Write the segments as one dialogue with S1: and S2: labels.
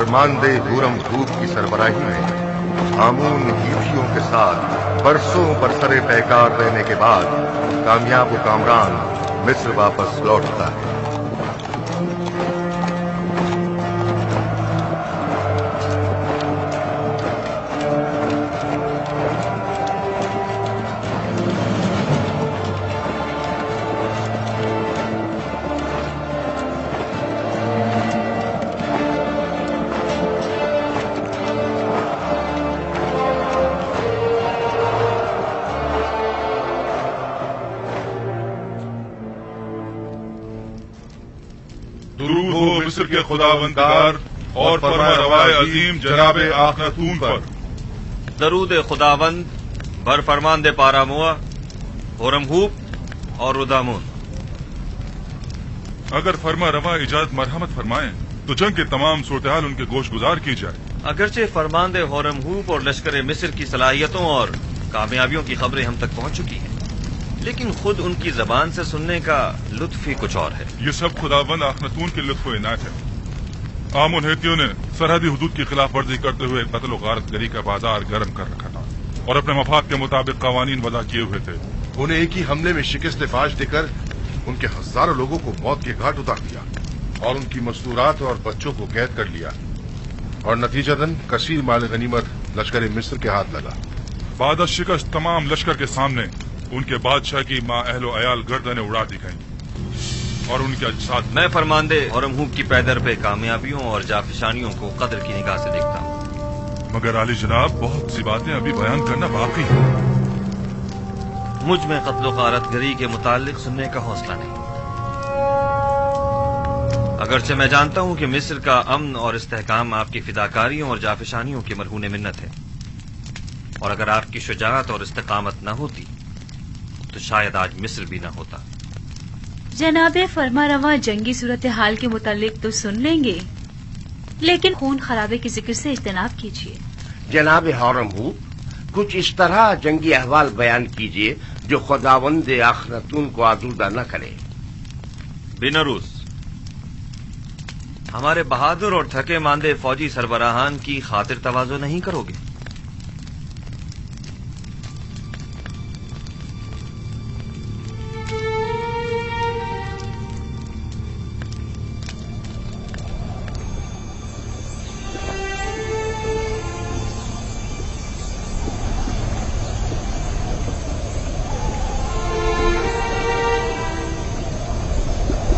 S1: फरमानदे हूरम धूप की सरबराही में हामून हीथियों के साथ बरसों बरसरे पैकार रहने के बाद कामयाब कामरान मिस्र वापस लौटता है।
S2: दुरूद हो मिस्र के खुदावंदगार और फरमारवाए अजीम जनाब आखनतून पर।
S3: दरूद खुदावंद बर फरमानदे पारामुआ, होरमहूब और रुदामुन।
S2: अगर फरमा रवा इजाजत मरहमत फरमाएं तो जंग के तमाम सूरत-ए-हाल उनके गोश गुजार की जाए।
S3: अगरचे फरमानदे होरमहूब और लश्कर मिस्र की सलाहियतों और कामयाबियों की खबरें हम तक पहुंच चुकी हैं, लेकिन खुद उनकी जबान से सुनने का लुत्फ ही कुछ और है।
S2: ये सब खुदावंद आखनतून के लुत्फ व इनायत है। आमुन हेतियों ने सरहदी हुदूद की खिलाफ वर्जी करते हुए कत्ल व गारत गरी का बाजार गर्म कर रखा था और अपने मफाद के मुताबिक कवानीन वदा किए हुए थे।
S4: उन्हें एक ही हमले में शिकस्त फाश देकर उनके हजारों लोगों को मौत के घाट उतार दिया और उनकी मस्तूरात और बच्चों को कैद कर लिया और नतीजतन कसीर माल गनीमत लश्कर मिस्र के हाथ लगा।
S2: बाद शिकस्त तमाम लश्कर के सामने उनके बादशाह की माँ अहलो अयाल गर्दनें उड़ा दी गईं और उनके अजसाद।
S3: मैं फरमानदे होरमहूब की पैदर पे कामयाबियों और जाफिशानियों को कदर की निगाह से देखता हूँ,
S2: मगर आली जनाब बहुत सी बातें अभी बयान करना बाकी है।
S3: मुझ में कत्ल गारत गरी के मुतालिक सुनने का हौसला नहीं। अगरचे मैं जानता हूँ कि मिस्र का अमन और इस्तेहकाम आपकी फिदाकारियों और जाफिशानियों की मरहून मिन्नत है, और अगर आपकी शुजाअत और इस्तेकामत न होती तो शायद आज मिस्र भी न होता।
S5: जनाबे फरमारवा जंगी सूरत हाल के मुतालिक तो सुन लेंगे, लेकिन खून खराबे के जिक्र से इज्तनाब कीजिए।
S6: जनाब होरमहूब, कुछ इस तरह जंगी अहवाल बयान कीजिए जो खुदावंद आखनतून को आजूदा न करे।
S3: बिनरूस, हमारे बहादुर और थके मांदे फौजी सरबराहान की खातिर तवाज़ो नहीं करोगे?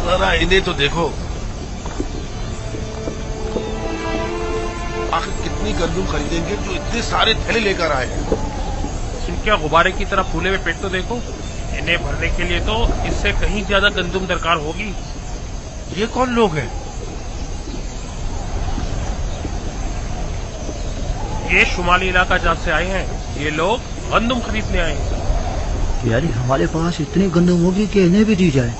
S7: जरा इन्हें तो देखो, आखिर कितनी गंदुम खरीदेंगे जो इतने सारे थैले लेकर आए हैं।
S8: इनके गुब्बारे की तरह फूले हुए पेट तो देखो। इन्हें भरने के लिए तो इससे कहीं ज्यादा गंदुम दरकार होगी।
S7: ये कौन लोग हैं?
S8: ये शुमाली इलाका जहाँ से आए हैं, ये लोग गंदुम खरीदने आए हैं।
S9: यानी हमारे पास इतनी गंदुम होगी कि इन्हें भी दी जाए।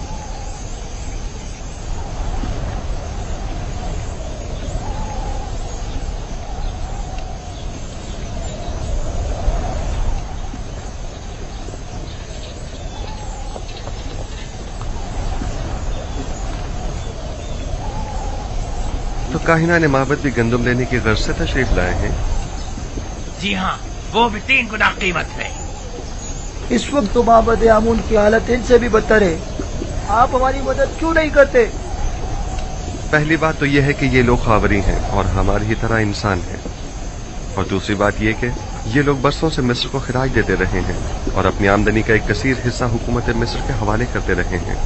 S10: तो काहिना ने माबद भी गंदुम लेने की गर्ज से तशरीफ लाए हैं।
S11: जी हाँ, वो भी 3 गुना कीमत में।
S9: इस वक्त तो माबद आमून की हालत इनसे भी बदतर है। आप हमारी मदद क्यों नहीं करते?
S10: पहली बात तो यह है कि ये लोग खावरी हैं और हमारी ही तरह इंसान हैं, और दूसरी बात यह कि ये लोग बरसों से मिस्र को खिराज देते रहे हैं और अपनी आमदनी का एक कसीर हिस्सा हुकूमत मिस्र के हवाले करते रहे हैं।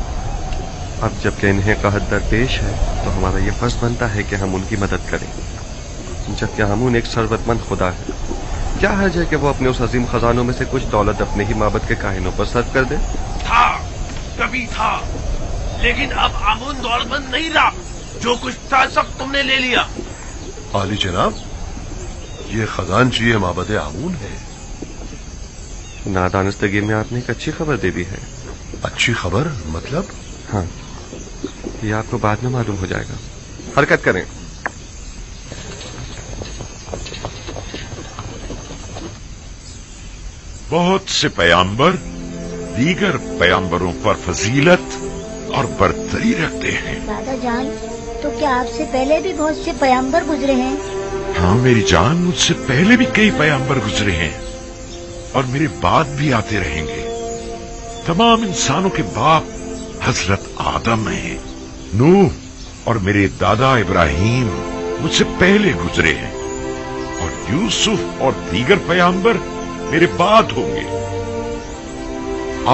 S10: अब जबकि इन्हें कहत दरपेश है तो हमारा ये फर्ज बनता है कि हम उनकी मदद करें। जबकि आमून एक सरवतमंद खुदा है, क्या हर्ज है कि वो अपने उस अजीम खजानों में से कुछ दौलत अपने ही माबद के काहिनों पर सर्व कर दे?
S11: था, कभी था, लेकिन अब आमून दौलतमंद नहीं रहा। जो कुछ था सब तुमने ले लिया।
S4: आली जनाब, ये खजानची माबद आमून है।
S10: नादानस्तगी में आपने एक अच्छी खबर दे दी है।
S4: अच्छी खबर मतलब?
S10: हाँ, ये आपको बाद में मालूम हो जाएगा। हरकत करें।
S12: बहुत से पैगंबर दीगर पैगंबरों पर फजीलत और बरतरी रखते हैं।
S13: दादा जान, تو کیا آپ سے پہلے بھی بہت سے پیغمبر گزرے ہیں؟
S12: ہاں میری جان، مجھ سے پہلے بھی کئی پیغمبر گزرے ہیں اور میرے بعد بھی آتے رہیں گے۔ تمام انسانوں کے باپ حضرت آدم ہیں۔ نوح اور میرے دادا ابراہیم مجھ سے پہلے گزرے ہیں، اور یوسف اور دیگر پیغمبر میرے بعد ہوں گے۔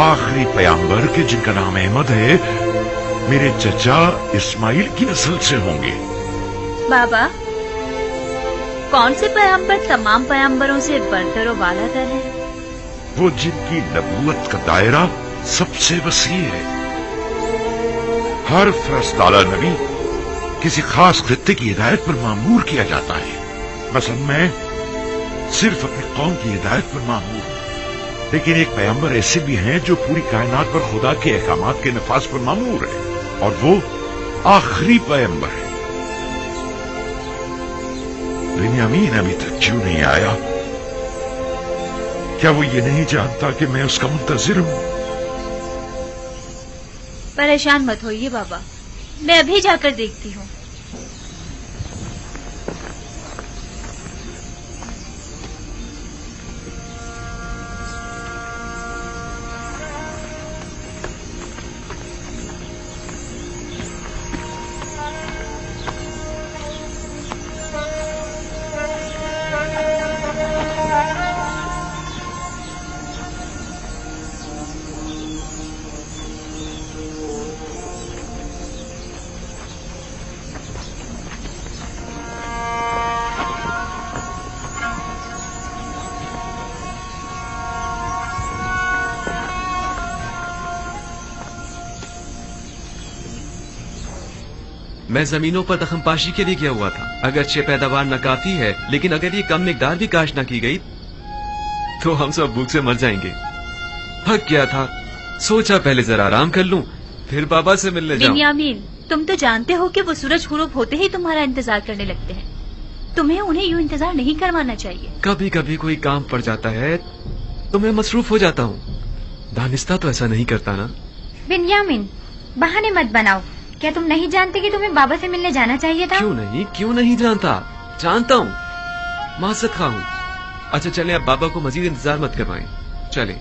S12: آخری پیغمبر کے جن کا نام احمد ہے، میرے چچا اسماعیل کی نسل سے ہوں گے۔
S5: بابا، کون سے پیغمبر تمام پیغمبروں سے برتر و بالا تر ہے؟
S12: وہ جن کی نبوت کا دائرہ سب سے وسیع ہے۔ ہر فرستادہ نبی کسی خاص خطے کی ہدایت پر مامور کیا جاتا ہے۔ مثلا میں صرف اپنی قوم کی ہدایت پر مامور ہوں، لیکن ایک پیغمبر ایسے بھی ہیں جو پوری کائنات پر خدا کے احکامات کے نفاذ پر مامور ہے، اور وہ آخری پیغمبر ہے۔ بنیامین ابھی تک کیوں نہیں آیا؟ کیا وہ یہ نہیں جانتا کہ میں اس کا منتظر ہوں؟
S5: پریشان مت ہوئیے بابا، میں ابھی جا کر دیکھتی ہوں۔
S14: میں زمینوں پر دخم پاشی کے لیے گیا ہوا تھا۔ اگرچہ پیداوار ناکافی ہے، لیکن اگر یہ کم مقدار بھی کاشت نہ کی گئی تو ہم سب بھوک سے مر جائیں گے۔ تھک گیا تھا، سوچا پہلے ذرا آرام کر لوں، پھر بابا سے ملنے جاؤں۔
S5: بنیامین، تم تو جانتے ہو کہ وہ سورج غروب ہوتے ہی تمہارا انتظار کرنے لگتے ہیں۔ تمہیں انہیں یوں انتظار نہیں کروانا چاہیے۔
S14: کبھی کبھی کوئی کام پڑ جاتا ہے تو میں مصروف ہو جاتا ہوں، دانستہ تو ایسا نہیں کرتا نا۔
S15: بنیامین، بہانے مت بناؤ۔ کیا تم نہیں جانتے کہ تمہیں بابا سے ملنے جانا چاہیے تھا؟
S14: کیوں نہیں جانتا؟ جانتا ہوں، معذرت خواہ ہوں۔ اچھا چلیں، اب بابا کو مزید انتظار مت کروائیں، چلیں۔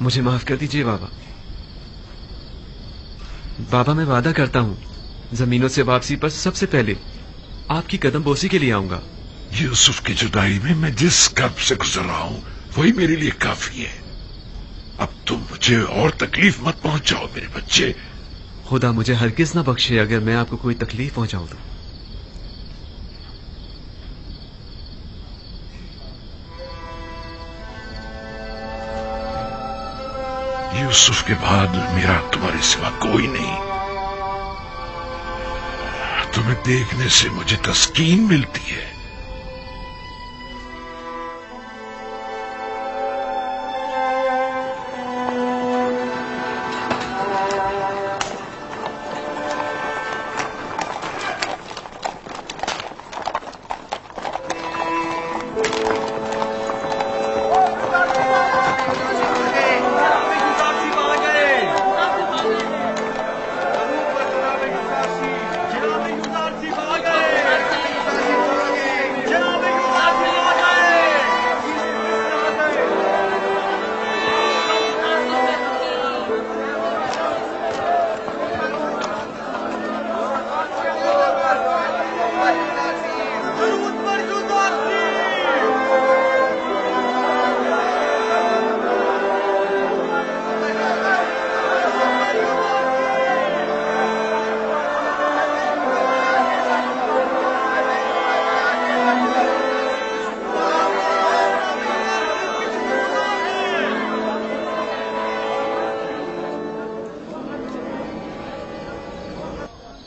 S14: مجھے معاف کر دیجیے بابا۔ بابا میں وعدہ کرتا ہوں زمینوں سے واپسی پر سب سے پہلے آپ کی قدم بوسی کے لیے آؤں گا۔
S12: یوسف کی جدائی میں میں جس کرب سے گزر رہا ہوں وہی میرے لیے کافی ہے۔ اب تم مجھے اور تکلیف مت پہنچاؤ میرے بچے۔
S14: خدا مجھے ہرگز نہ بخشے اگر میں آپ کو کوئی تکلیف پہنچاؤں تو۔
S12: یوسف کے بعد میرا تمہارے سوا کوئی نہیں۔ تمہیں دیکھنے سے مجھے تسکین ملتی ہے۔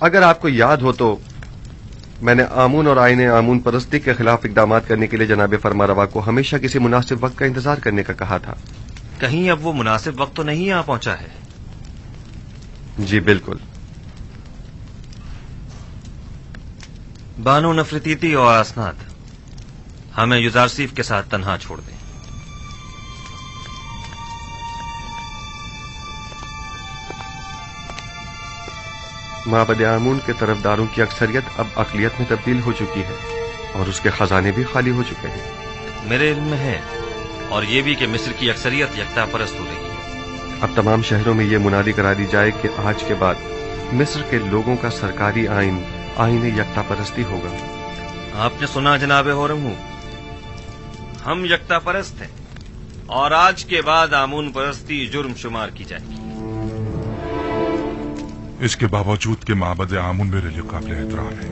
S10: اگر آپ کو یاد ہو تو میں نے آمون اور آئین آمون پرستی کے خلاف اقدامات کرنے کے لیے جناب فرمانروا کو ہمیشہ کسی مناسب وقت کا انتظار کرنے کا کہا تھا۔
S3: کہیں اب وہ مناسب وقت تو نہیں آ پہنچا ہے؟
S10: जी बिल्कुल।
S3: बानो नफरतीती और असनाद, हमें युजारसीफ के साथ तन्हा छोड़ दें।
S10: माबद आमून के तरफदारों की अक्सरियत अब अकलियत में तब्दील हो चुकी है और उसके खजाने भी खाली हो चुके हैं।
S3: मेरे इल्म में है, और ये भी कि मिस्र की अक्सरियत यकता परस्त हो रही है।
S10: अब तमाम शहरों में ये मुनादी करा दी जाए कि आज के बाद मिस्र के लोगों का सरकारी आइन यकता परस्ती होगा।
S3: आपने सुना जनाब होरमू, हम यकता परस्त हैं और आज के बाद आमून परस्ती जुर्म शुमार की जाएगी।
S2: इसके बावजूद कि माबद आमून मेरे लिए काबिल एहतराम है,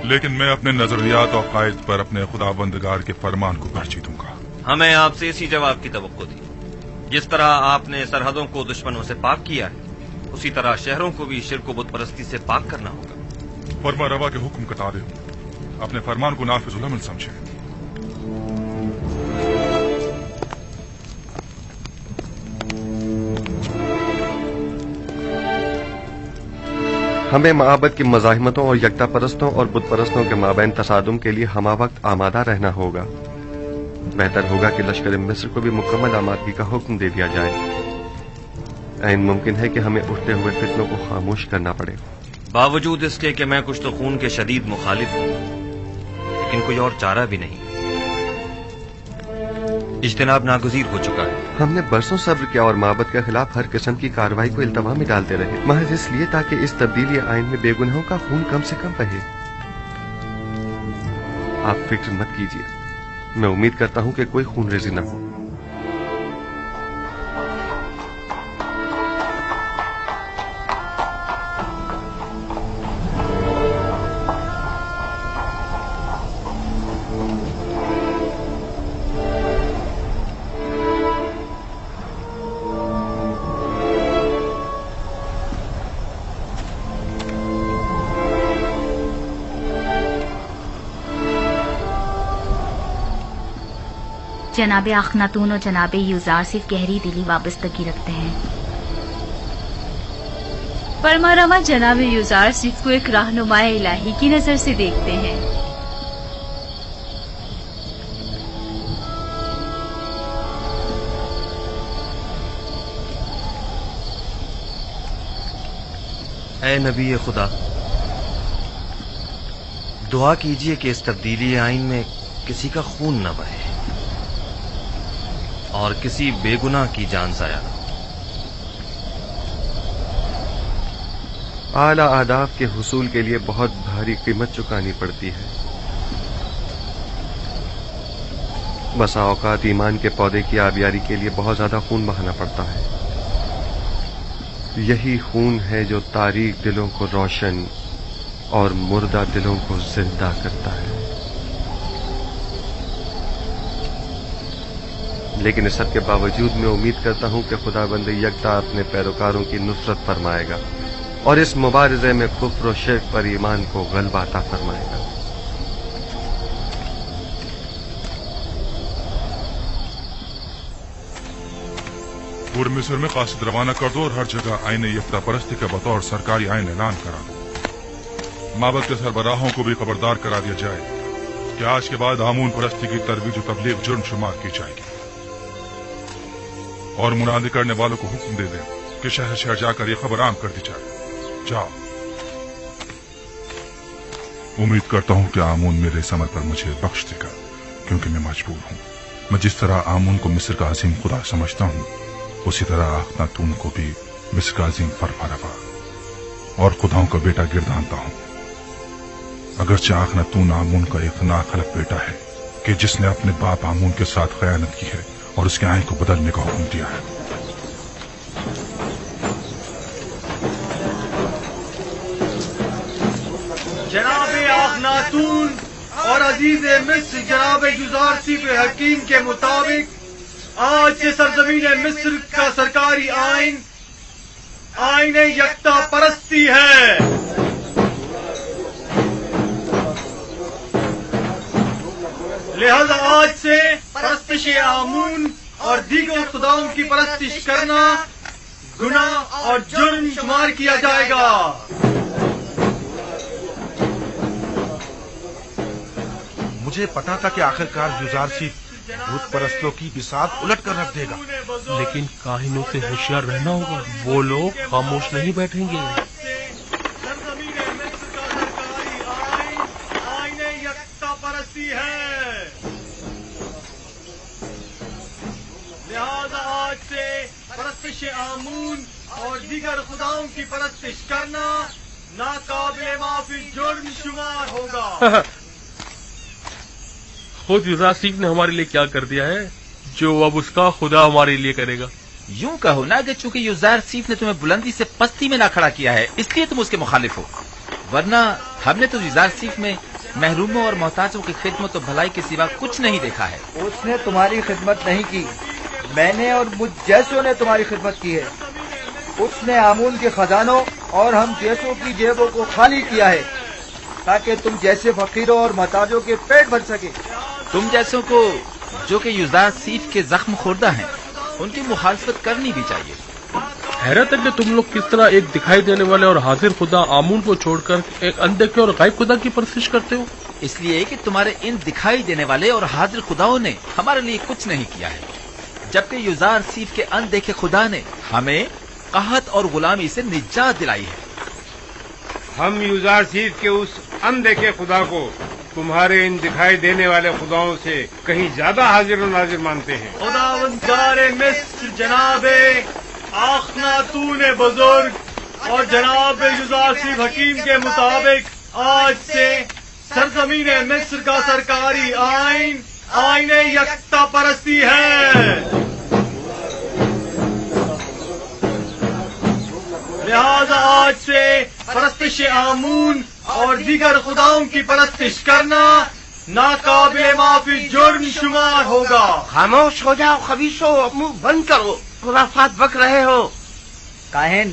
S2: लेकिन मैं अपने नजरियात और कायद पर अपने खुदाबंदगार के फरमान को तरजीह दूंगा।
S3: हमें आपसे इसी जवाब की तवक्को थी। जिस तरह आपने सरहदों को दुश्मनों से पाक किया है, उसी तरह शहरों को भी शिर्क व बुत परस्ती से पाक करना होगा।
S2: फरमा रवा के हुक्म का ताबे अपने फरमान को नाफिजुल अमल समझे।
S10: हमें माबद की मज़ाहिमतों और यकता परस्तों और बुत परस्तों के माबैन तसादुम के लिए हमा वक्त आमादा रहना होगा। बेहतर होगा कि लश्कर मिस्र को भी मुकम्मल आमादगी का हुक्म दे दिया जाए। ऐन मुमकिन है कि हमें उठते हुए फितनों को खामोश करना पड़े।
S3: बावजूद इसके कि मैं कुछ तो खून के शदीद मुखालिफ हूं, लेकिन कोई और चारा भी नहीं। इज्तिनाब नागुज़ीर हो चुका है।
S10: हमने बरसों सब्र किया और माबद के खिलाफ हर किस्म की कार्रवाई को इल्तवा में डालते रहे, महज इसलिए ताकि इस तब्दीली आइन में बेगुनाहों का खून कम से कम बहे। आप फिक्र मत कीजिए, मैं उम्मीद करता हूं कि कोई खून रेजी न हो।
S15: जनाब अखनातून और जनाब यूजार सिर्फ गहरी दिली वाबस्तगी रखते हैं।
S5: फरमारवा जनाब यूजार सिर्फ को एक रहनुमाए इलाही की नजर से देखते हैं।
S3: ऐ नबी खुदा, दुआ कीजिए कि इस तब्दीली आइन में किसी का खून न बहे और किसी बेगुनाह की जान जाया न।
S10: आला आदाब के हुसूल के लिए बहुत भारी कीमत चुकानी पड़ती है। बसा औकात ईमान के पौधे की आबियारी के लिए बहुत ज्यादा खून बहाना पड़ता है। यही खून है जो तारीक दिलों को रोशन और मुर्दा दिलों को जिंदा करता है। लेकिन इस सब के बावजूद मैं उम्मीद करता हूं कि खुदाबंद यकता अपने पैरोकारों की नुसरत फरमाएगा और इस मुबारजे में कुफ्र और शिर्क पर ईमान को गलबा अता फरमाएगा।
S2: पूरे मिस्र में कासिद रवाना कर दो और हर जगह आइन यकता परस्ती का बतौर सरकारी आइन ऐलान करा दो। माबद के सरबराहों को भी खबरदार करा दिया जाए कि आज के बाद आमून परस्ती की तरवीज और तबलीग जुर्म शुमार की जाएगी और मुनादी करने वालों को हुक्म दे दें कि शहर शहर जाकर ये खबर आम कर दी जाए। जाओ। उम्मीद करता हूं कि आमून मेरे इस अमल पर मुझे बख्श देगा, क्योंकि मैं मजबूर हूं। मैं जिस तरह आमून को मिस्र का अजीम खुदा समझता हूं, उसी तरह अखनातून को भी मिस्र का अजीम फरमारवा और खुदाओं का बेटा गिरदानता हूं। अगरचे अखनातून आमून का एक नाखलक बेटा है कि जिसने अपने बाप आमून के साथ खयानत की है और उसके आइन को बदलने का हुक्म दिया है।
S9: जनाब अखनातून और अजीज मिस्र जनाब युजारसिफ हकीम के मुताबिक आज से सरजमीन मिस्र का सरकारी आइन यकता परस्ती है। लिहाजा आज से परस्तिश आमून और दीगर खुदाओं की परस्तिश करना गुनाह और जुर्म शुमार किया जाएगा।
S7: मुझे पता था कि आखिरकार युजारसीफ भूत परस्तों की बिसात उलट कर रख देगा,
S8: लेकिन काहिनों से होशियार रहना होगा, वो लोग खामोश नहीं बैठेंगे।
S9: लिहाजा आज से परस्तिश आमून और दीगर खुदाओं की परस्तिश करना नाकाबिले माफी जुर्म शुमार होगा।
S8: खुद युजारसीफ ने हमारे लिए क्या कर दिया है जो अब उसका खुदा हमारे लिए करेगा।
S16: यूं कहो ना कि चूंकि युजारसीफ ने तुम्हें बुलंदी से पस्ती में ना खड़ा किया है इसलिए तुम उसके मुखालिफ हो, वरना हमने तो युजारसीफ में महरूमों और मोहताजों की खिदमत और भलाई के सिवा कुछ नहीं देखा है।
S17: उसने तुम्हारी खिदमत नहीं की, मैंने और मुझ जैसों ने तुम्हारी खिदमत की है। उसने आमून के खजानों और हम जैसों की जेबों को खाली किया है ताकि तुम जैसे फकीरों और मोहताजों के पेट भर सके।
S16: तुम जैसों को जो कि युजारसीफ के जख्म खुर्दा हैं उनकी मुखालफत करनी भी चाहिए।
S8: हैरत है कि तुम लोग किस तरह एक दिखाई देने वाले और हाजिर खुदा आमून को छोड़कर एक अनदेखे और गायब खुदा की परस्तिश करते हो।
S16: इसलिए कि तुम्हारे इन दिखाई देने वाले और हाजिर खुदाओं ने हमारे लिए कुछ नहीं किया है, जबकि युजारसीफ के अनदेखे खुदा ने हमें कहत और गुलामी से निजात दिलाई है।
S18: हम युजारसीफ के उस अनदेखे खुदा को तुम्हारे इन दिखाई देने वाले खुदाओं से कहीं ज्यादा हाजिर और नाजिर मानते हैं।
S9: खुदावंदारे मिस्र जनाबे आखनातून बुजुर्ग और जनाब युजारसीफ हकीम के मुताबिक आज से सरजमीन मिस्र का सरकारी आइन आईने यकता परस्ती है। लिहाजा आज से परस्तिश आमून और दीगर खुदाओं की परस्तिश करना नाकाबिले माफी जुर्म शुमार होगा।
S6: खामोश हो जाओ खबीसो, मुंह बंद करो, खुराफात बक रहे हो।
S17: काहिन,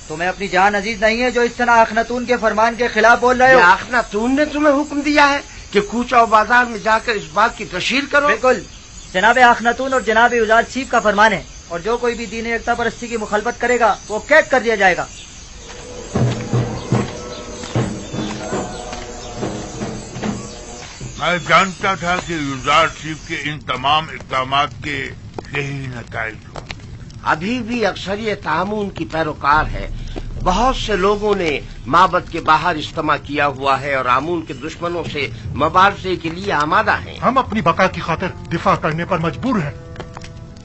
S17: तुम्हें अपनी जान अजीज नहीं है जो इस तरह अखनातून के फरमान के खिलाफ बोल रहे हो?
S6: अखनातून ने तुम्हें हुक्म दिया है कि कूचा और बाजार में जाकर इस बात की तशहीर करो।
S17: बिल्कुल, जनाब अखनातून और जनाब युजारसीफ का फरमान है, और जो कोई भी दीन एकता परस्ती की मुखालफत करेगा वो कैद कर दिया जाएगा।
S12: मैं जानता था कि युजारसीफ के इन तमाम इक़दामात के यही नताइज होंगे।
S6: अभी भी अक्सरियत आमून की पैरोकार है। बहुत से लोगों ने माबद के बाहर इज्तिमा किया हुआ है और आमून के दुश्मनों से मुबारजे के लिए आमादा हैं।
S19: हम अपनी बका की खातिर दिफा करने पर मजबूर हैं,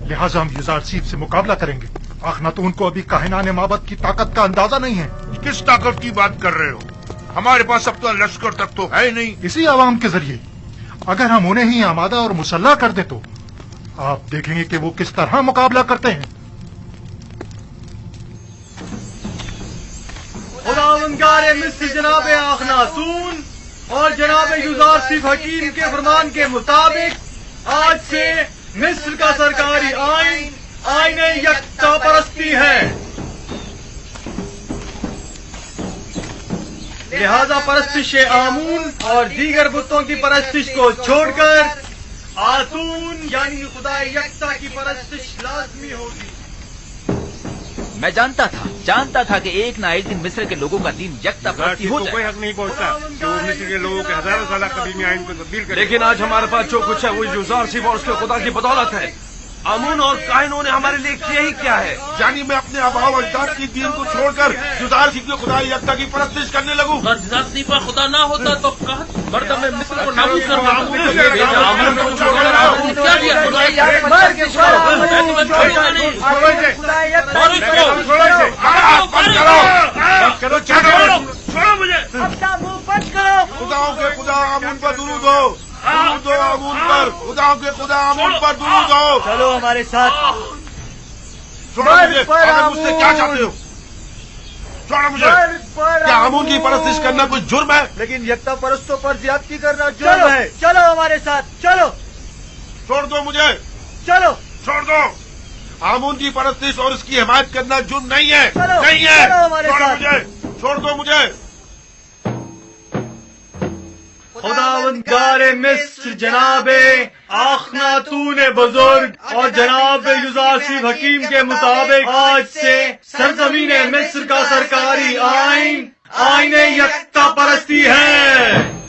S19: लिहाजा हम युजारसीफ से मुकाबला करेंगे। अखनातून को अभी काहिनाने माबद की ताकत का अंदाजा नहीं है।
S12: किस ताकत की बात कर रहे हो? हमारे पास अब तो लश्कर तक तो है नहीं।
S19: इसी आवाम के जरिए अगर हम उन्हें ही आमादा और मुसल्ला कर दे तो आप देखेंगे कि वो किस तरह मुकाबला करते हैं।
S9: खुदावंदारे मिस्र जनाब अखनातून और जनाब युजारसीफ हकीम के फरमान के मुताबिक आज से मिस्र का सरकारी आइन आईने यकता परस्ती है। लिहाजा परस्तिश आमून और दीगर बुतों की परस्तिश को छोड़कर आतून यानी खुदा यकता की परस्तिश लाजमी होगी।
S16: मैं जानता था कि एक ना एक दिन मिस्र के लोगों का दीन यकता परस्ती हो जाए।
S18: कोई हक नहीं पहुंचता जो मिस्र के लोगों के हजारों साल कदीमी आइन को तब्दील करे।
S11: लेकिन आज हमारे पास जो कुछ है वो युजारसीफ और उसके खुदा की बदौलत है। आमून और काहिनों ने हमारे लिए किया ही क्या है?
S12: यानी मैं अपने आबाओ अजदाद की दीन को छोड़कर युजारसीफ के खुदा यकता की परस्तिश करने लगूं।
S8: अगर युजारसीफ का खुदा ना होता तो मर्दम में मिस्र को नाबूद कर
S12: खुदाओं के खुदा आमून पर दुरूद हो, दुरूद हो आमून पर, खुदाओं के खुदा आमून पर दुरूद हो।
S17: चलो हमारे साथ।
S12: छोड़ो मुझे, आखिर मुझसे क्या चाहते हो? छोड़ो मुझे। क्या आमून की परस्तिश करना कोई जुर्म है?
S17: लेकिन यकता परस्तों पर ज्यादती करना जुर्म है। चलो हमारे साथ, चलो।
S12: छोड़ दो मुझे,
S17: चलो
S12: छोड़ दो। आमून की परस्तिश और उसकी हिमायत करना जुर्म नहीं है,
S17: चलो,
S12: नहीं है।
S17: चलो हमारे
S12: छोड़ो
S17: साथ।
S12: मुझे, छोड़ दो मुझे।
S9: खुदावंदारे मिस्र जनाबे आखनातून बुजुर्ग और जनाब युजारसीफ हकीम के मुताबिक आज से सरजमीन मिस्र का सरकारी आइन आईन यकता परस्ती है।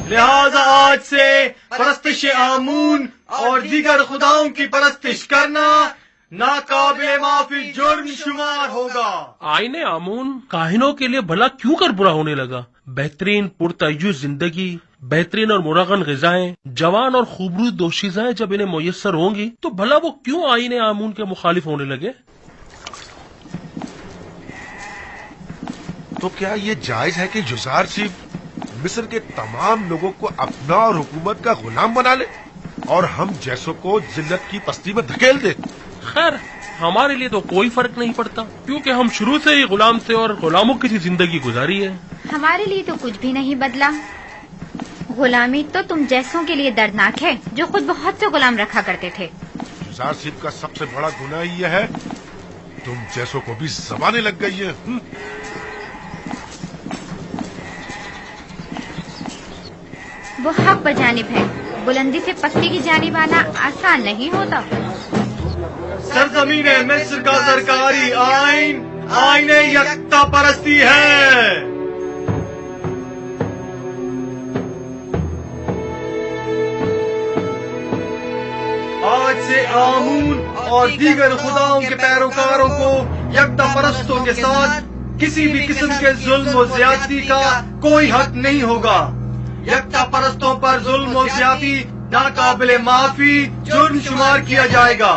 S9: लिहाजा आज से परस्तिश आमून और दीगर खुदाओं की परस्तिश करना नाकाबिले माफी जुर्म शुमार होगा।
S8: आईने आमून काहिनों के लिए भला क्यों कर बुरा होने लगा? बेहतरीन पुरतय्युस जिंदगी, बेहतरीन और मुरगन ग़िज़ाएं, जवान और खूबरू दोशीज़ाएं जब इन्हें मुयस्सर होंगी तो भला वो क्यों आईने आमून के मुखालिफ होने लगे?
S7: तो क्या ये जायज है कि युज़ारसीफ मिस्र के तमाम लोगों को अपना और हुकूमत का गुलाम बना ले और हम जैसों को जिल्लत की पस्ती में धकेल दे?
S8: खैर, हमारे लिए तो कोई फर्क नहीं पड़ता, क्योंकि हम शुरू से ही गुलाम थे और गुलामों की जिंदगी गुजारी है।
S15: हमारे लिए तो कुछ भी नहीं बदला। गुलामी तो तुम जैसों के लिए दर्दनाक है, जो खुद बहुत से गुलाम रखा करते थे।
S7: युज़ारसीफ का सबसे बड़ा गुनाह यह है तुम जैसों को भी ज़बानें लग गई है।
S15: वो हक बजानिब है, बुलंदी से पत्ती की जानिब आना आसान नहीं होता।
S9: सरजमीन मिस्र का सरकारी आइन आईन यकता परस्ती है। आज से आमून और दीगर खुदाओं के पैरोकारों को यकता परस्तों के साथ किसी भी किस्म के जुल्म और ज्यादती का कोई हक नहीं होगा। यकता परस्तों पर जुल्म और ज्यादती नाकाबिले माफी जुर्म शुमार किया जाएगा।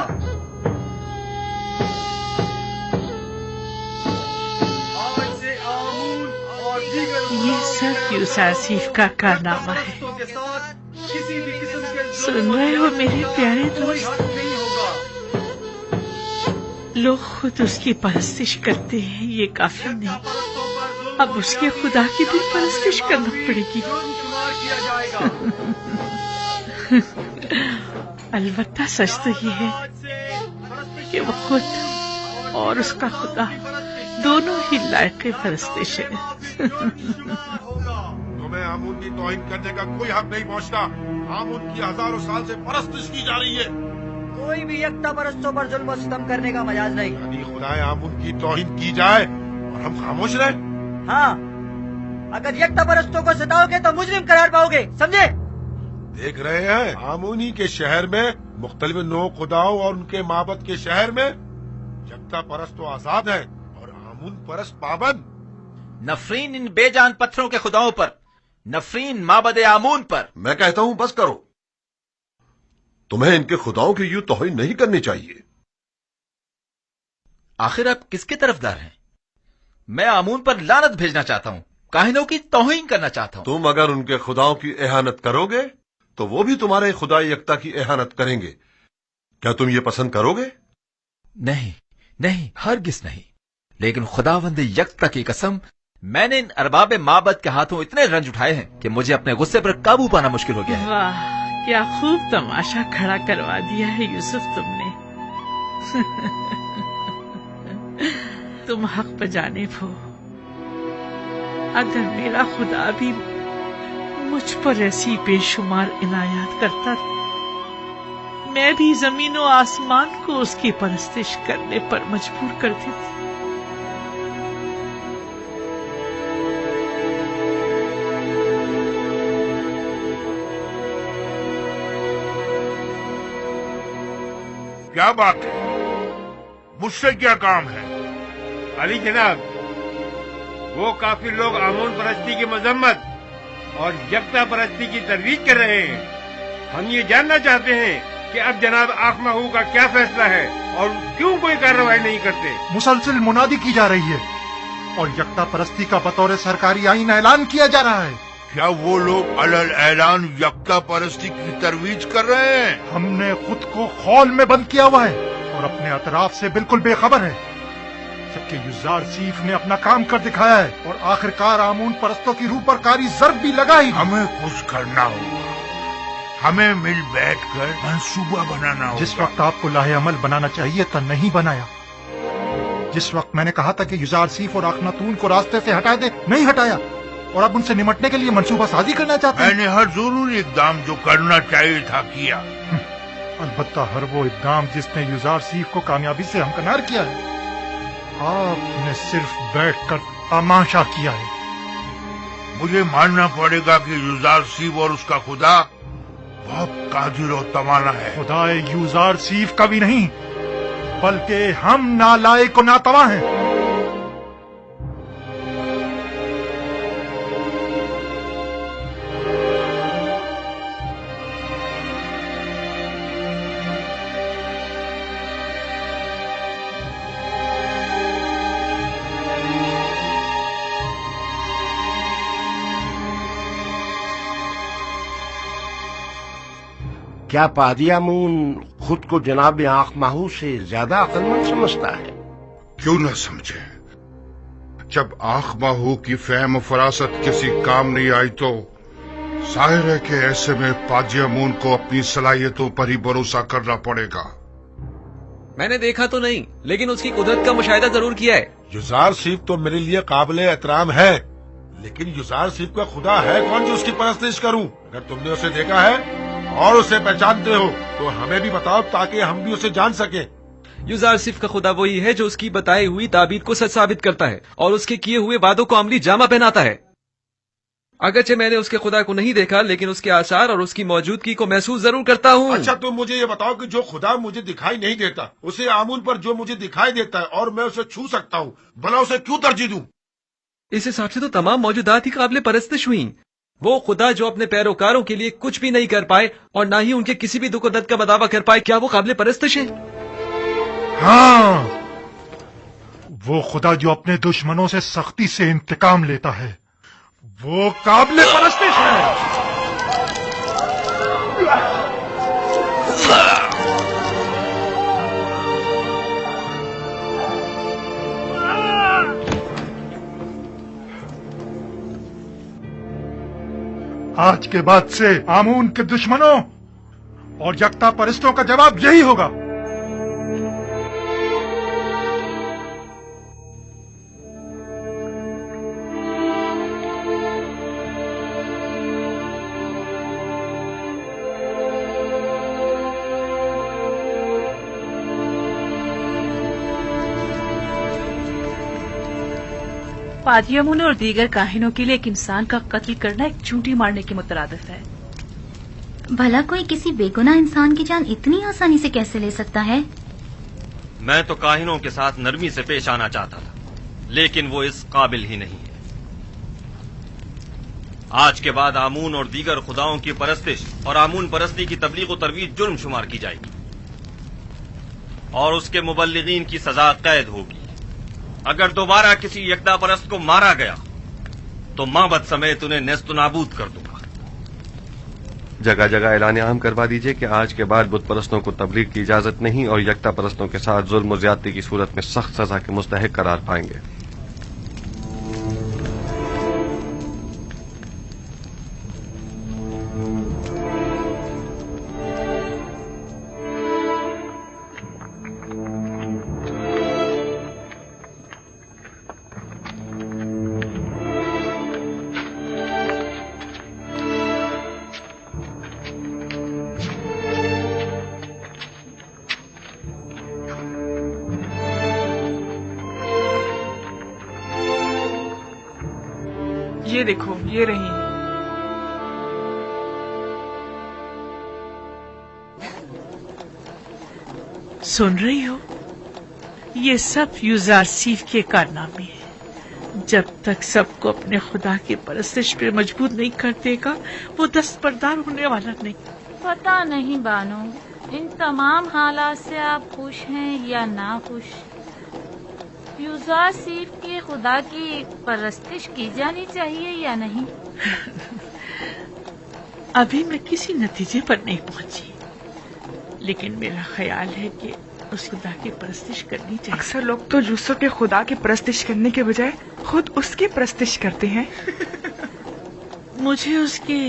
S20: ये सब युज़ारसीफ का कारनामा है। सुन रहे हो मेरे प्यारे दोस्त? लोग खुद उसकी परस्तिश करते हैं, ये काफी नहीं, अब उसके खुदा की भी परस्तिश करना पड़ेगी। अलबत्ता सच तो ये है कि वो खुद और उसका खुदा दोनों ही लायक परस्तिश है।
S7: तुम्हें आमून की तौहीन करने का कोई हक नहीं पहुंचता। आमून की हजारों साल से परस्तिश की जा रही है।
S17: कोई भी यकता परस्तों पर जुल्म और सितम करने का मजाज नहीं।
S7: यानी खुदाए आमून की तौहीन की जाए और हम खामोश रहे?
S17: हाँ, अगर यकता परस्तों को सताओगे तो मुजरिम करार पाओगे, समझे?
S7: देख रहे हैं, आमूनी के शहर में मुख्तलिफ नौ खुदाओं और उनके माबद के शहर में यकता परस्त तो आजाद है और आमून परस्त पाबंद।
S16: नफरीन इन बेजान पत्थरों के खुदाओं पर, नफरीन माबद आमून पर।
S12: मैं कहता हूं बस करो, तुम्हें इनके खुदाओं की यूं तौहीन नहीं करनी चाहिए।
S16: आखिर आप किसके तरफदार हैं? मैं आमून पर लानत भेजना चाहता हूं, काहिनों की तौहीन करना चाहता हूं।
S12: तुम अगर उनके खुदाओं की एहानत करोगे तो वो भी तुम्हारे खुदा यकता की एहानत करेंगे। क्या तुम ये पसंद करोगे?
S16: नहीं नहीं, हरगिज नहीं। लेकिन खुदावंद यकता की कसम, मैंने इन अरबाब माबद के हाथों इतने रंज उठाए हैं कि मुझे अपने गुस्से पर काबू पाना मुश्किल हो गया है।
S20: वाह, क्या खूब तमाशा खड़ा करवा दिया है यूसुफ तुमने। तुम हक पे जानिब हो। अगर मेरा खुदा भी मुझ पर ऐसी बेशुमार इनायत करता, मैं भी जमीन और आसमान को उसकी परस्तिश करने पर मजबूर कर देती।
S18: क्या बात है? मुझसे क्या काम है? अली जनाब, वो काफी लोग आमून परस्ती की मजम्मत और यकता परस्ती की तरवीज कर रहे हैं। हम ये जानना चाहते हैं कि अब जनाब आखमाहू का क्या फैसला है और क्यों कोई कार्रवाई नहीं करते।
S19: मुसलसल मुनादी की जा रही है और यकता परस्ती का बतौर सरकारी आईन ऐलान किया जा रहा है।
S12: क्या वो लोग अलल ऐलान यकता परस्ती की तरवीज कर रहे हैं?
S19: हमने खुद को खौल में बंद किया हुआ है और अपने अतराफ से बिल्कुल बेखबर है, जबकि युज़ारसीफ ने अपना काम कर दिखाया है और आखिरकार आमून परस्तों की रूह पर कारी ज़र्ब भी लगाई।
S12: हमें कुछ करना होगा, हमें मिल बैठकर मंसूबा बनाना होगा।
S19: जिस वक्त आपको लाहे अमल बनाना चाहिए था नहीं बनाया। जिस वक्त मैंने कहा था कि युज़ारसीफ और अखनातून को रास्ते से हटा दे, नहीं हटाया। और अब उनसे निमटने के लिए मंसूबा साजी करना चाहते हैं।
S18: मैंने हर जरूरी इकदाम जो करना चाहिए था किया।
S19: अलबत्ता हर वो इकदाम जिसने युजार सीफ को कामयाबी से हमकनार किया है, आपने सिर्फ बैठकर तमाशा किया है।
S18: मुझे मानना पड़ेगा कि युजार सीफ और उसका खुदा बहुत कादिर और तवाना है।
S19: खुदाए युजार सीफ का भी नहीं, बल्कि हम नालायक और नातवा हैं।
S6: क्या पादी आमून खुद को जनाब आंख माहू से ज्यादा अक्लमंद समझता है?
S4: क्यों न समझे। जब आंख माहू की फहम फरासत किसी काम नहीं आई तो जाहिर है कि ऐसे में पादी आमून को अपनी सलाहियतों पर ही भरोसा करना पड़ेगा।
S14: मैंने देखा तो नहीं, लेकिन उसकी कुदरत का मुशाहिदा जरूर किया है।
S7: युजार सीफ तो मेरे लिए काबिल एहतराम है, लेकिन युजार सीफ का खुदा है कौन जो उसकी परस्तिश करूं? अगर तुमने उसे देखा है और उसे पहचानते हो तो हमें भी बताओ ताकि हम भी उसे जान सके।
S14: युजार सिफ का खुदा वही है जो उसकी बताई हुई ताबीर को सच साबित करता है और उसके किए हुए वादों को अमली जामा पहनाता है। अगरचे मैंने उसके खुदा को नहीं देखा, लेकिन उसके आसार और उसकी मौजूदगी को महसूस जरूर करता हूँ।
S7: अच्छा, तो मुझे ये बताओ कि जो खुदा मुझे दिखाई नहीं देता, उसे आमून पर जो मुझे दिखाई देता है और मैं उसे छू सकता हूँ, भला उसे क्यों तरजीह दूं?
S14: इस हिसाब से तो तमाम मौजूदात ही काबिल परस्तिश हुई। वो खुदा जो अपने पैरोकारों के लिए कुछ भी नहीं कर पाए और ना ही उनके किसी भी दुख दर्द का बदावा कर पाए, क्या वो काबिल परस्तिश है?
S19: हाँ, वो खुदा जो अपने दुश्मनों से सख्ती से इंतकाम लेता है, वो काबिल परस्तिश है। आज के बाद से आमून के दुश्मनों और यकता परस्तों का जवाब यही होगा।
S5: पादियामुन और दीगर काहिनों के लिए एक इंसान का कत्ल करना एक चूंटी मारने के मुतरादिफ है।
S15: भला कोई किसी बेगुनाह इंसान की जान इतनी आसानी से कैसे ले सकता है?
S3: मैं तो काहिनों के साथ नरमी से पेश आना चाहता था, लेकिन वो इस काबिल ही नहीं है। आज के बाद आमून और दीगर खुदाओं की परस्तिश और आमून परस्ती की तबलीग और तरवीज जुर्म शुमार की जाएगी और उसके मुबल्लिगीन की सजा कैद होगी। अगर दोबारा किसी यकदा परस्त को मारा गया तो माबद समेत उन्हें नेस्त नाबूद कर दूंगा।
S10: जगह जगह ऐलान आम करवा दीजिए कि आज के बाद बुत परस्तों को तबलीग की इजाजत नहीं और यकता परस्तों के साथ जुल्म और ज्यादती की सूरत में सख्त सजा के मुस्तहिक करार पाएंगे।
S20: ये देखो, ये रही। सुन रही हो? ये सब युजारसीफ के कारनामे हैं। जब तक सबको अपने खुदा की परस्तिश पे मजबूर नहीं कर देगा, वो दस्तबरदार होने वाला नहीं।
S5: पता नहीं बानो, इन तमाम हालात से आप खुश हैं या ना खुश? युजारसीफ के खुदा की परस्तिश की जानी चाहिए या नहीं?
S20: अभी मैं किसी नतीजे पर नहीं पहुंची, लेकिन मेरा ख्याल है कि उस खुदा की परस्तिश करनी चाहिए।
S21: अक्सर लोग तो यूसुफ के खुदा की परस्तिश करने के बजाय खुद उसकी परस्तिश करते हैं।
S20: मुझे उसके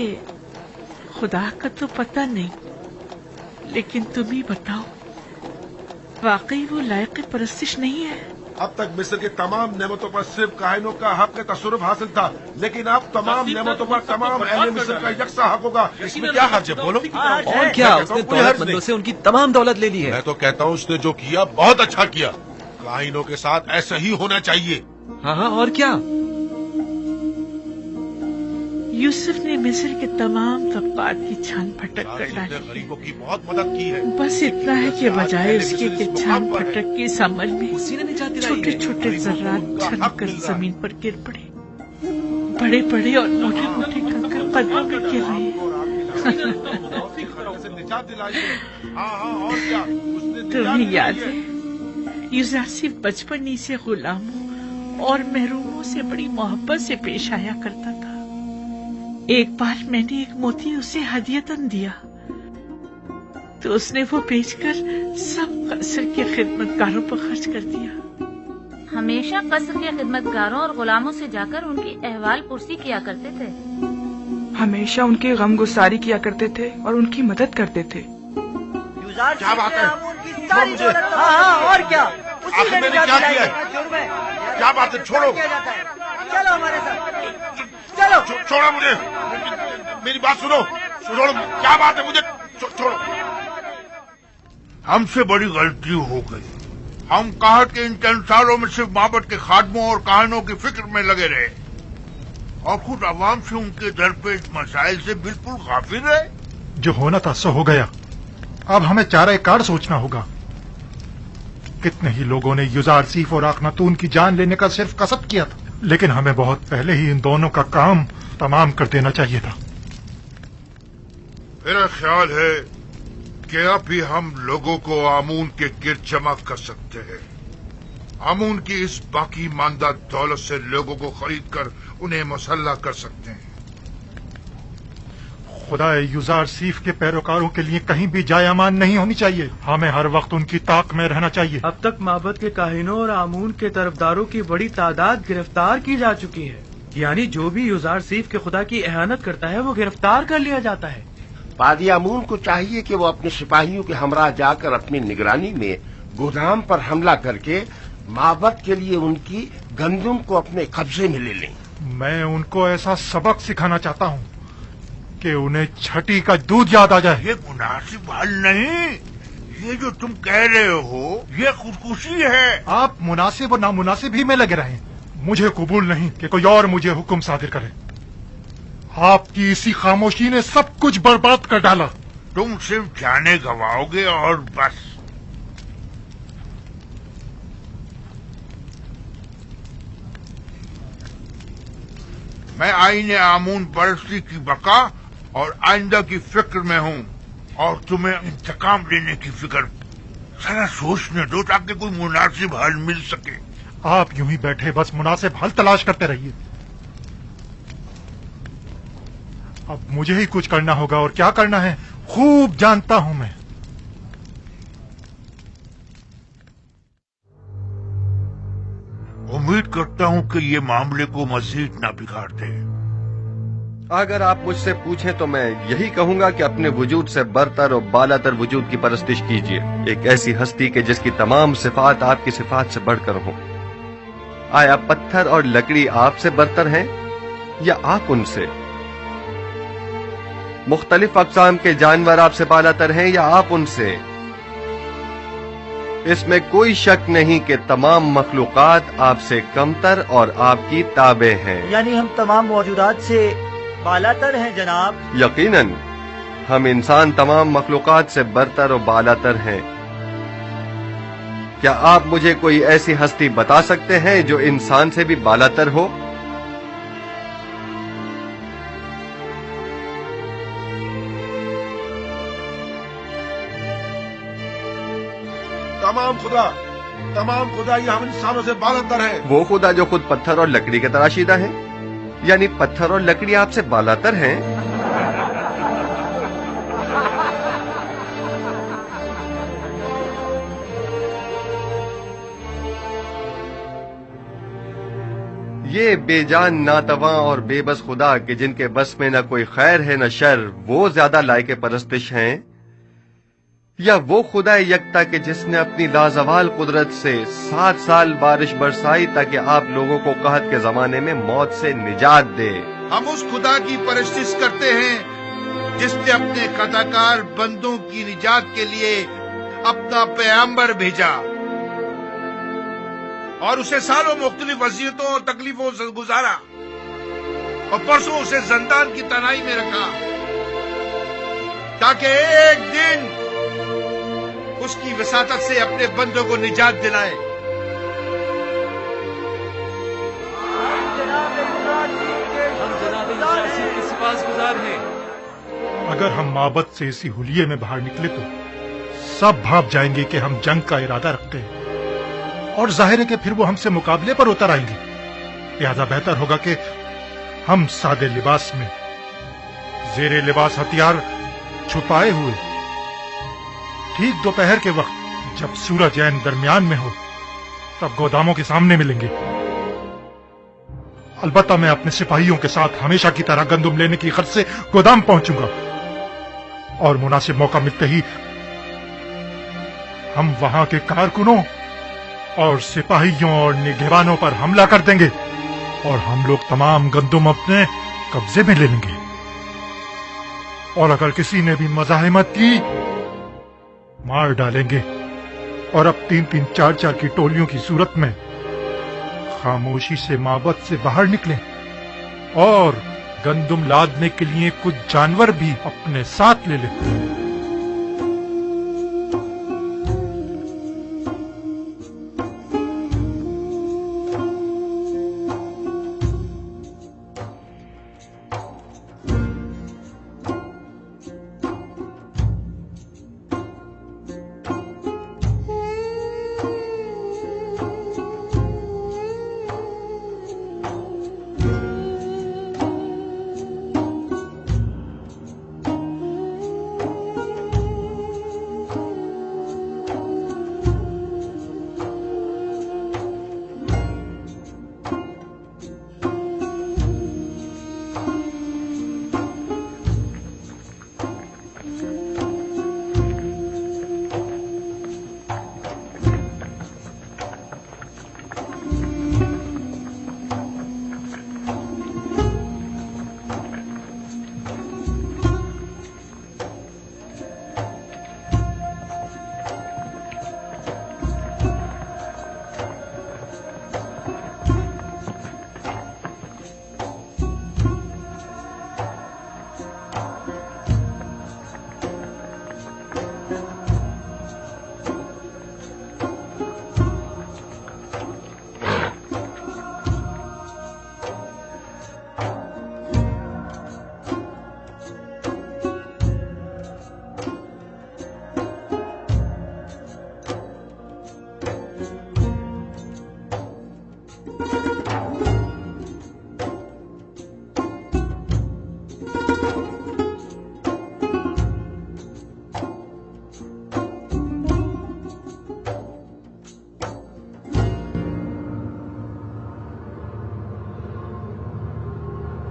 S20: खुदा का तो पता नहीं, लेकिन तुम ही बताओ, वाकई वो लायक परस्तिश नहीं है?
S7: अब तक मिस्र की तमाम नेमतों पर सिर्फ काहिनों का हक तसरुफ हासिल था, लेकिन अब तमाम नेमतों पर तमाम अहले मिस्र का यकसा हक होगा। इसमें क्या हर्ज है, बोलो?
S14: और क्या, उसने दौलतमंदों से उनकी तमाम दौलत ले ली है।
S7: मैं तो कहता हूँ उसने जो किया बहुत अच्छा किया। काहिनों के साथ ऐसा ही होना चाहिए।
S14: हाँ हाँ, और क्या?
S20: यूसुफ ने मिस्र के तमाम तबकात की छान फटक कर डाली।
S7: गरीबों की बहुत मदद की है।
S20: बस इतना है कि बजाय उसके कि छान फटक की इस अमल में छोटे छोटे जर्रात छलकर जमीन पर गिर पड़े। बड़े बड़े और मोटे मोटे कंकर कदमों में गिर रहे। तुम्हें याद है, यूसुफ बचपन ही से गुलामों और महरूमों से बड़ी मोहब्बत से पेश आया करता था। एक बार मैंने एक मोती उसे हदियतन दिया तो उसने वो बेचकर सब कसर के खिदमतगारों पर खर्च कर दिया।
S5: हमेशा कसर के खिदमतगारों और गुलामों से जाकर उनकी अहवाल पुरसी किया करते थे।
S21: हमेशा उनके गम गुसारी किया करते थे और उनकी मदद करते थे।
S17: क्या बात है?
S21: मुझे।
S17: हाँ, और क्या?
S7: आखिर मैंने क्या किया है? क्या बात है? छोड़ो,
S17: चलो हमारे साथ, चलो।
S7: छोड़ो मुझे, मेरी बात सुनो। छोड़ो, क्या बात है? मुझे छोड़ो।
S18: हमसे बड़ी गलती हो गई। हम कहत के इन चंद सालों में सिर्फ माबद के खादमों और काहिनों की फिक्र में लगे रहे और खुद अवाम से उनके दरपेश मसाइल से बिल्कुल गाफिल रहे।
S19: जो होना था सो हो गया। अब हमें चारा कार सोचना होगा। कितने ही लोगों ने युजारसीफ और आखनातून की जान लेने का सिर्फ कसद किया था, लेकिन हमें बहुत पहले ही इन दोनों का काम तमाम कर देना चाहिए था।
S18: मेरा ख्याल है कि अब भी हम लोगों को आमून के गिर्द जमा कर सकते हैं। आमून की इस बाकी मानदा दौलत से लोगों को खरीद कर उन्हें मुसल्ला कर सकते हैं।
S19: खुदा युजारसीफ के पैरोकारों के लिए कहीं भी जायामान नहीं होनी चाहिए। हमें हर वक्त उनकी ताक में रहना चाहिए।
S9: अब तक माबद के काहिनों और आमून के तरफदारों की बड़ी तादाद गिरफ्तार की जा चुकी है। यानी जो भी युजारसीफ के खुदा की एहानत करता है वो गिरफ्तार कर लिया जाता है।
S6: पादी आमून को चाहिए कि वो अपने सिपाहियों के हमरा जाकर अपनी निगरानी में गोदाम पर हमला करके माबद के लिए उनकी गंदुम को अपने कब्जे में ले लें।
S19: मैं उनको ऐसा सबक सिखाना चाहता हूँ कि उन्हें छठी का दूध याद आ जाए।
S18: ये मुनासिब हल नहीं। ये जो तुम कह रहे हो ये खुदकुशी है।
S19: आप मुनासिब और नामुनासिब ही में लगे रहें। मुझे कबूल नहीं कि कोई और मुझे हुक्म सादिर करे। आपकी इसी खामोशी ने सब कुछ बर्बाद कर डाला।
S18: तुम सिर्फ जाने गवाओगे और बस। मैं आईने आमून परस्ती की बका और आइंदा की फिक्र में हूँ और तुम्हें इंतकाम लेने की फिक्र। सारा सोचने दो ताकि कोई मुनासिब हल मिल सके।
S19: आप यूं ही बैठे बस मुनासिब हल तलाश करते रहिए। अब मुझे ही कुछ करना होगा और क्या करना है खूब जानता हूं मैं।
S18: उम्मीद करता हूं कि ये मामले को मजीद ना बिगाड़ दे।
S10: अगर आप मुझसे पूछें तो मैं यही कहूंगा कि अपने वजूद से बरतर और बालातर वजूद की परस्तिश कीजिए। एक ऐसी हस्ती के जिसकी तमाम सिफात आपकी सिफात से बढ़कर हो। आया पत्थर और लकड़ी आपसे बरतर हैं या आप उनसे? मुख्तलिफ अक़साम के जानवर आपसे बालातर हैं या आप उनसे? इसमें कोई शक नहीं कि तमाम मखलूकात आपसे कमतर और आपकी ताबे हैं।
S17: यानी हम तमाम मौजूदात से बालातर हैं जनाब।
S10: यकीनन हम इंसान तमाम मखलूकात से बरतर और बालातर हैं। क्या आप मुझे कोई ऐसी हस्ती बता सकते हैं जो इंसान से भी बालातर हो?
S7: तमाम खुदा ये हम इंसानों से बालातर है।
S10: वो खुदा जो खुद पत्थर और लकड़ी के तराशीदा है, यानी पत्थर और लकड़ी आपसे बालातर हैं। ये बेजान नातवा और बेबस खुदा के जिनके बस में न कोई खैर है न शर, वो ज्यादा लायक परस्तिश हैं یا وہ خدا یکتا کہ جس نے اپنی لازوال قدرت سے 7 سال بارش برسائی تاکہ آپ لوگوں کو قحط کے زمانے میں موت سے نجات دے؟
S18: ہم اس خدا کی پرستش کرتے ہیں جس نے اپنے خطاکار بندوں کی نجات کے لیے اپنا پیغمبر بھیجا اور اسے سالوں مختلف اذیتوں اور تکلیفوں سے گزارا اور پرسوں اسے زندان کی تنہائی میں رکھا تاکہ ایک دن اس کی وساطت سے اپنے بندوں کو نجات دلائے۔
S19: اگر ہم معبد سے اسی حلیے میں باہر نکلے تو سب بھاپ جائیں گے کہ ہم جنگ کا ارادہ رکھتے ہیں، اور ظاہر ہے کہ پھر وہ ہم سے مقابلے پر اتر آئیں گے۔ لہذا بہتر ہوگا کہ ہم سادے لباس میں، زیر لباس ہتھیار چھپائے ہوئے، ٹھیک دوپہر کے وقت جب سورج عین درمیان میں ہو تب گوداموں کے سامنے ملیں گے۔ البتہ میں اپنے سپاہیوں کے ساتھ ہمیشہ کی طرح گندم لینے کی غرض سے گودام پہنچوں گا، اور مناسب موقع ملتے ہی ہم وہاں کے کارکنوں اور سپاہیوں اور نگہبانوں پر حملہ کر دیں گے، اور ہم لوگ تمام گندم اپنے قبضے میں لے لیں گے۔ اور اگر کسی نے بھی مزاحمت کی مار ڈالیں گے، اور اب 3-3 4-4 کی ٹولیوں کی صورت میں خاموشی سے معبد سے باہر نکلیں، اور گندم لادنے کے لیے کچھ جانور بھی اپنے ساتھ لے لیں۔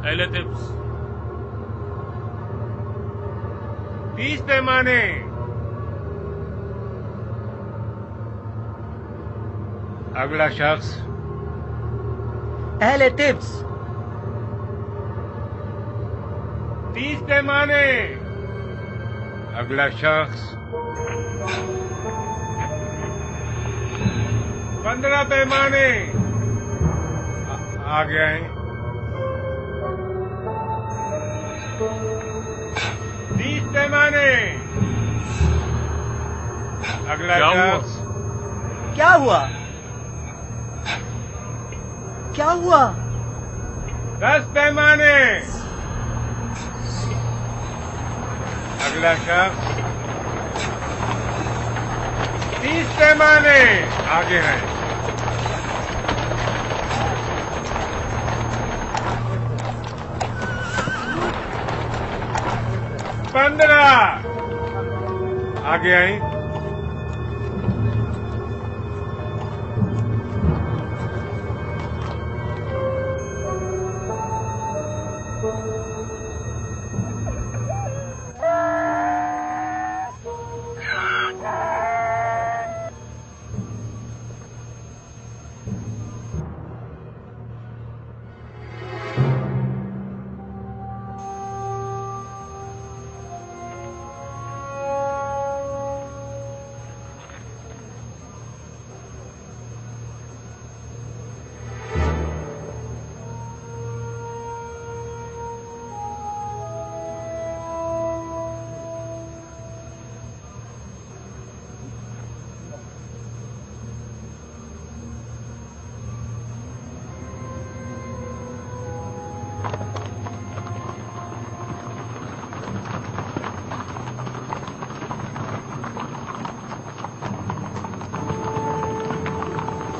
S18: اہل طبس 30 پیمانے، اگلا شخص۔
S17: اہل طبس
S18: 30 پیمانے، اگلا شخص۔ 15 پیمانے، آگے آئیں۔ 30 پیمانے، اگلا شخص۔
S17: کیا ہوا؟ کیا ہوا؟
S18: 10 پیمانے، اگلا شخص۔ 30 پیمانے، آگے ہیں۔ 15، آگے آئیں۔
S12: 'Come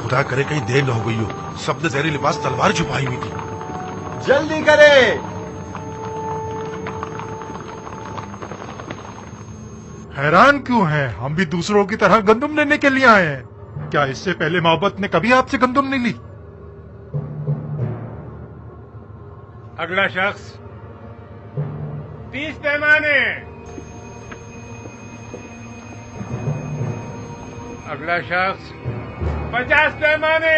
S7: खुदा करे कहीं देर न हो गई हो। सबने जहरी लिबास तलवार छुपाई हुई थी।
S17: जल्दी करे।
S19: हैरान क्यों हैं? हम भी दूसरों की तरह गंदुम लेने के लिए आए हैं। क्या इससे पहले मोहब्बत ने कभी आपसे गंदुम नहीं ली?
S18: अगला शख्स 30 पैमाने। अगला शख्स 50 पैमाने।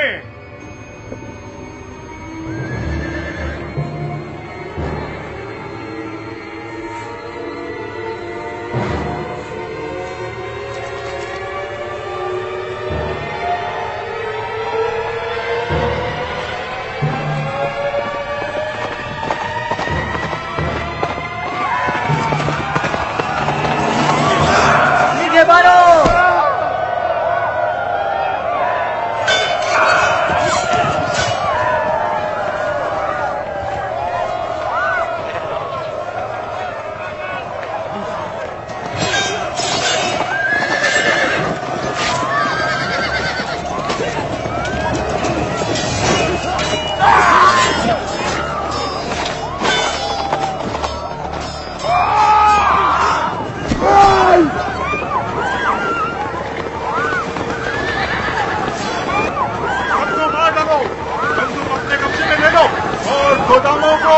S19: गोदामों को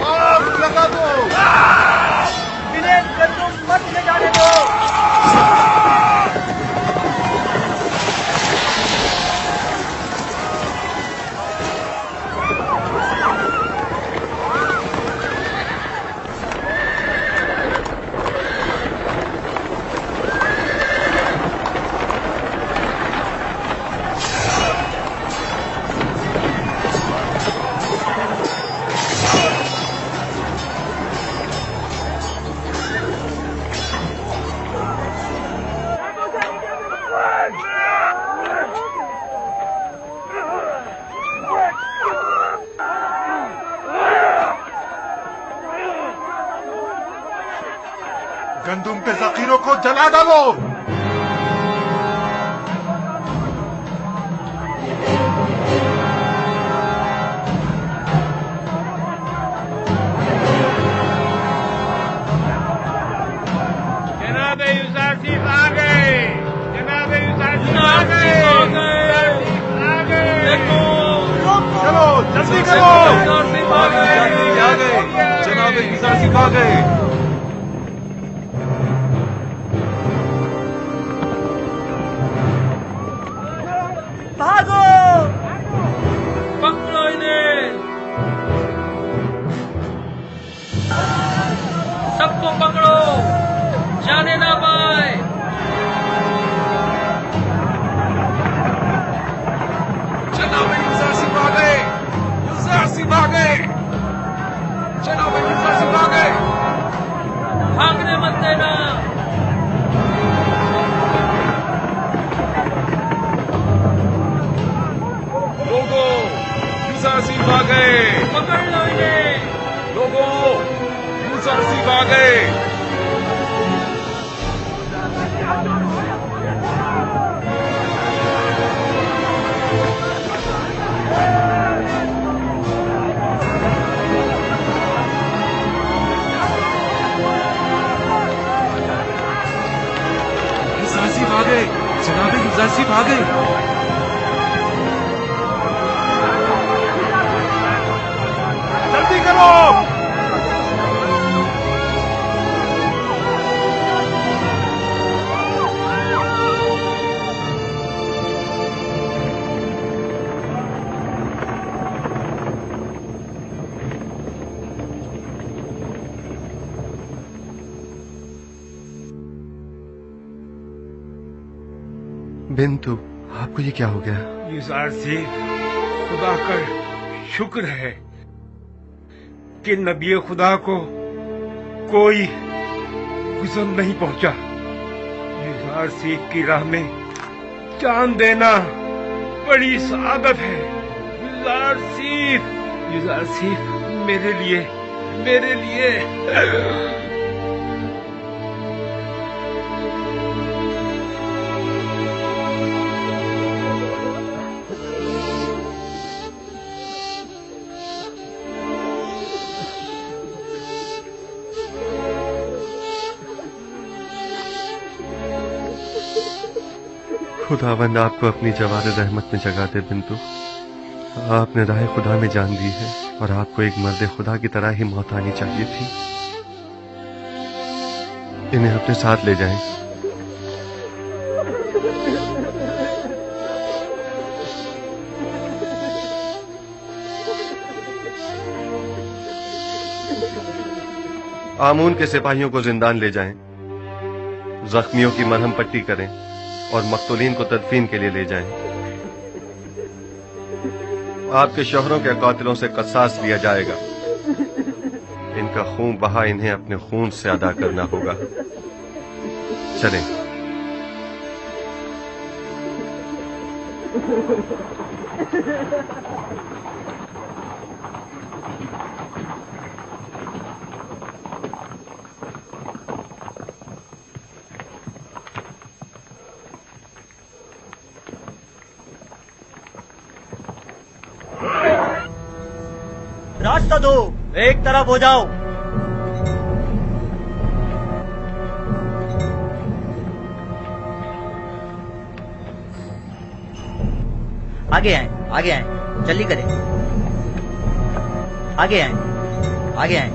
S19: आग लगा दो।
S17: इन्हें गंदुम मत ले जाने दो।
S19: गंदुम के जखीरों को जला डालो।
S18: जनाब यूसुफ आ गए। जनाब यूसुफ आ गए। आ गए।
S19: चलो जल्दी करो।
S14: आ गए। जनाब यूसुफ आ गए।
S17: भागो।
S8: पकड़ो इन्हें। सबको पकड़ो, जाने ना पाए।
S14: जनाब यूसुफ आ गए। यूसुफ आ गए। जनाब यूसुफ आ गए।
S8: भागने मत देना।
S14: लोगों, यूसुफ आ गए।
S8: पकड़ लो इन्हें।
S14: लोगों, यूसुफ आ गए। यूसुफ आ गए। जनाब यूसुफ आ गए।
S19: जल्दी करो।
S10: बिंतु, आपको ये क्या हो गया?
S18: यूसुफ, खुदा का शुक्र है कि नबी खुदा को कोई गुज़र नहीं पहुंचा। यूसुफ की राह में जान देना बड़ी सआदत है। यूसुफ मेरे लिए
S10: खुदावंद आपको अपनी जवार रहमत में जगा दे बिंतु। आपने राह खुदा में जान दी है और आपको एक मर्द खुदा की तरह ही मौत आनी चाहिए थी। इन्हें अपने साथ ले जाएं। आमून के सिपाहियों को जिंदान ले जाएं, जख्मियों की मरहम पट्टी करें और मकतूलीन को तदफीन के लिए ले जाएं। आपके शोहरों के कातिलों से कसास लिया जाएगा। इनका खून बहा इन्हें अपने खून से अदा करना होगा। चलें।
S1: रास्ता दो, एक तरफ हो जाओ। आगे आए, आगे आए, जल्दी करें। आगे आए, आगे आए।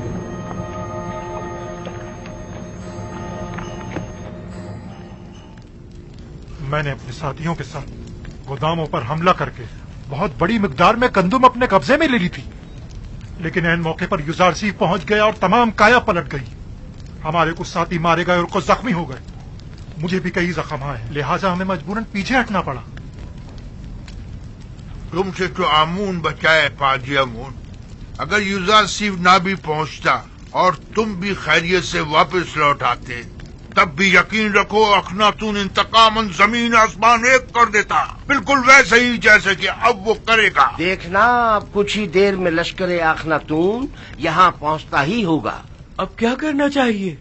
S19: मैंने अपने साथियों के साथ गोदामों पर हमला करके बहुत बड़ी मिकदार में गंदुम अपने कब्जे में ले ली थी, लेकिन ऐन मौके पर युजारसीफ पहुंच गया और तमाम काया पलट गई। हमारे कुछ साथी मारे गए और कुछ जख्मी हो गए। मुझे भी कई जख्म आए, लिहाजा हमें मजबूरन पीछे हटना पड़ा।
S18: तुमसे तो आमून बचाए पाजी आमून। अगर युजारसीफ ना भी पहुंचता और तुम भी खैरियत से वापस लौट आते, तब भी यकीन रखो अखनातून इंतकामन जमीन आसमान एक कर देता, बिल्कुल वैसे ही जैसे कि अब वो करेगा।
S6: देखना, अब कुछ ही देर में लश्कर अखनातून यहाँ पहुँचता ही होगा।
S11: अब क्या करना चाहिए?